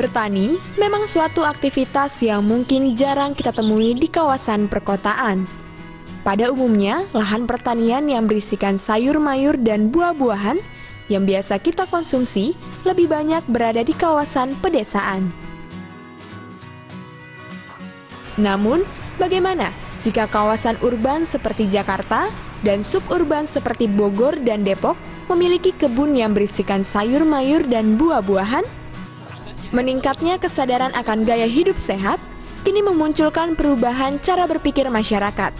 Bertani memang suatu aktivitas yang mungkin jarang kita temui di kawasan perkotaan. Pada umumnya, lahan pertanian yang berisikan sayur mayur dan buah-buahan yang biasa kita konsumsi lebih banyak berada di kawasan pedesaan. Namun, bagaimana jika kawasan urban seperti Jakarta dan suburban seperti Bogor dan Depok memiliki kebun yang berisikan sayur mayur dan buah-buahan? Meningkatnya kesadaran akan gaya hidup sehat kini memunculkan perubahan cara berpikir masyarakat,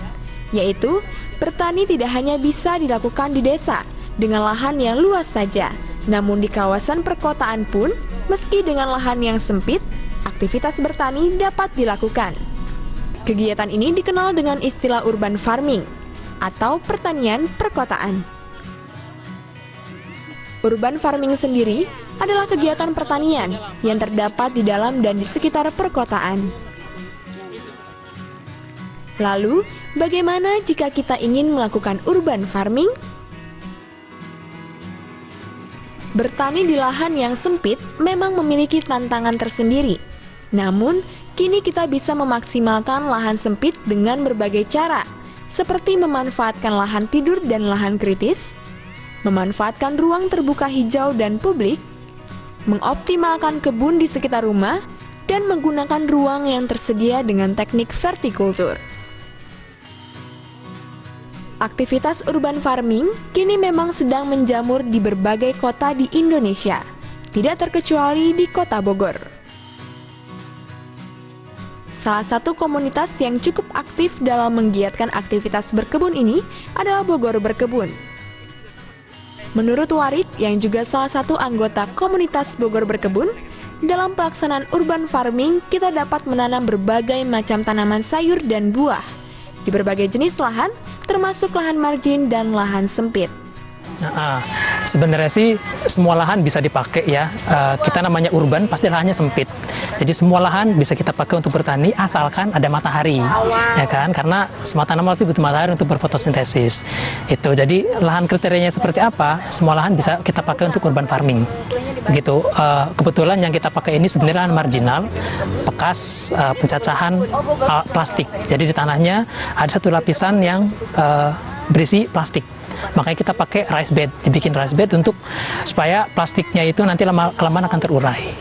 yaitu bertani tidak hanya bisa dilakukan di desa dengan lahan yang luas saja, namun di kawasan perkotaan pun, meski dengan lahan yang sempit, aktivitas bertani dapat dilakukan. Kegiatan ini dikenal dengan istilah urban farming atau pertanian perkotaan. Urban farming sendiri adalah kegiatan pertanian yang terdapat di dalam dan di sekitar perkotaan. Lalu, bagaimana jika kita ingin melakukan urban farming? Bertani di lahan yang sempit memang memiliki tantangan tersendiri. Namun, kini kita bisa memaksimalkan lahan sempit dengan berbagai cara, seperti memanfaatkan lahan tidur dan lahan kritis, memanfaatkan ruang terbuka hijau dan publik, mengoptimalkan kebun di sekitar rumah, dan menggunakan ruang yang tersedia dengan teknik vertikultur. Aktivitas urban farming kini memang sedang menjamur di berbagai kota di Indonesia, tidak terkecuali di Kota Bogor. Salah satu komunitas yang cukup aktif dalam menggiatkan aktivitas berkebun ini adalah Bogor Berkebun. Menurut Warid, yang juga salah satu anggota komunitas Bogor Berkebun, dalam pelaksanaan urban farming kita dapat menanam berbagai macam tanaman sayur dan buah di berbagai jenis lahan, termasuk lahan margin dan lahan sempit. Sebenarnya sih semua lahan bisa dipakai ya. Kita namanya urban pasti lahannya sempit. Jadi semua lahan bisa kita pakai untuk bertani asalkan ada matahari, ya kan? Karena semua tanaman pasti butuh matahari untuk berfotosintesis. Itu. Jadi lahan kriterianya seperti apa? Semua lahan bisa kita pakai untuk urban farming. Begitu. Kebetulan yang kita pakai ini sebenarnya lahan marginal, bekas pencacahan plastik. Jadi di tanahnya ada satu lapisan yang berisi plastik. Makanya kita pakai rice bed, dibikin rice bed untuk supaya plastiknya itu nanti lama-kelamaan akan terurai.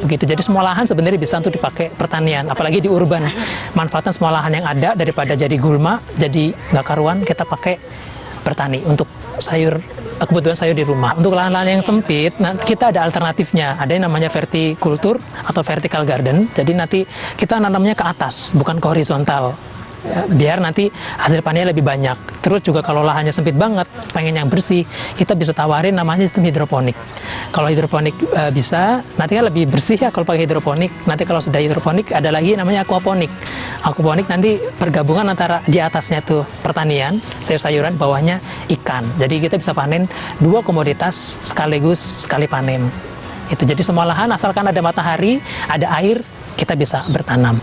Begitu. Jadi semua lahan sebenarnya bisa untuk dipakai pertanian, apalagi di urban. Manfaatkan semua lahan yang ada daripada jadi gulma, jadi nggak karuan, kita pakai bertani untuk sayur, kebutuhan sayur di rumah. Untuk lahan-lahan yang sempit, nanti kita ada alternatifnya. Ada yang namanya vertikultur atau vertical garden. Jadi nanti kita nanamnya ke atas, bukan ke horizontal. Biar nanti hasil panennya lebih banyak. Terus juga kalau lahannya sempit banget, pengen yang bersih, kita bisa tawarin namanya sistem hidroponik. Kalau hidroponik bisa, nanti kan lebih bersih ya kalau pakai hidroponik. Nanti kalau sudah hidroponik ada lagi namanya aquaponik. Aquaponik nanti pergabungan antara di atasnya tuh pertanian, sayur-sayuran, bawahnya ikan. Jadi kita bisa panen dua komoditas sekaligus sekali panen. Itu jadi semua lahan asalkan ada matahari, ada air, kita bisa bertanam.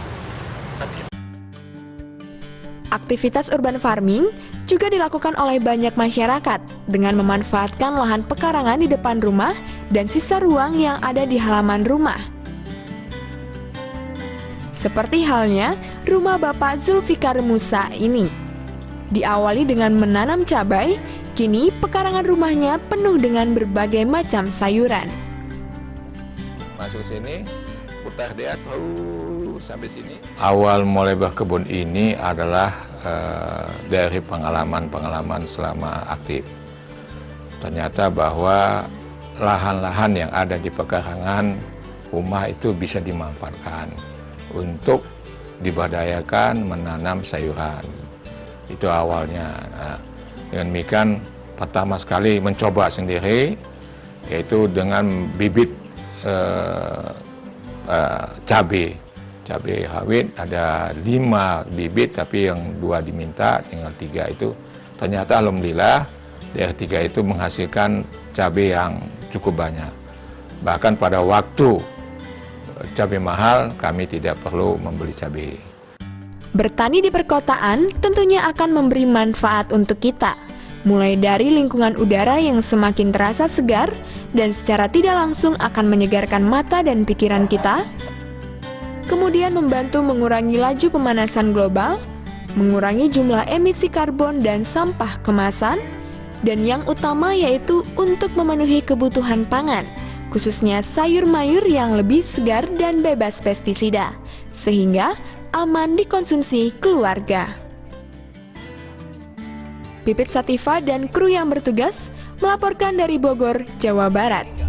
Aktivitas urban farming juga dilakukan oleh banyak masyarakat dengan memanfaatkan lahan pekarangan di depan rumah dan sisa ruang yang ada di halaman rumah. Seperti halnya rumah Bapak Zulfikar Musa ini. Diawali dengan menanam cabai, kini pekarangan rumahnya penuh dengan berbagai macam sayuran. Masuk sini, putar dia terus sampai sini. Awal mulai berkebun ini adalah dari pengalaman-pengalaman selama aktif. Ternyata bahwa lahan-lahan yang ada di pekarangan rumah itu bisa dimanfaatkan untuk diberdayakan menanam sayuran. Itu awalnya. Nah, dengan demikian pertama sekali mencoba sendiri, yaitu dengan bibit cabai rawit ada 5 bibit, tapi yang 2 diminta, tinggal 3 itu. Ternyata alhamdulillah dari 3 itu menghasilkan cabai yang cukup banyak. Bahkan pada waktu cabai mahal, kami tidak perlu membeli cabai. Bertani di perkotaan tentunya akan memberi manfaat untuk kita. mulai dari lingkungan udara yang semakin terasa segar dan secara tidak langsung akan menyegarkan mata dan pikiran kita, kemudian membantu mengurangi laju pemanasan global, mengurangi jumlah emisi karbon dan sampah kemasan, dan yang utama yaitu untuk memenuhi kebutuhan pangan, khususnya sayur mayur yang lebih segar dan bebas pestisida, sehingga aman dikonsumsi keluarga. Pipit Sativa dan kru yang bertugas melaporkan dari Bogor, Jawa Barat.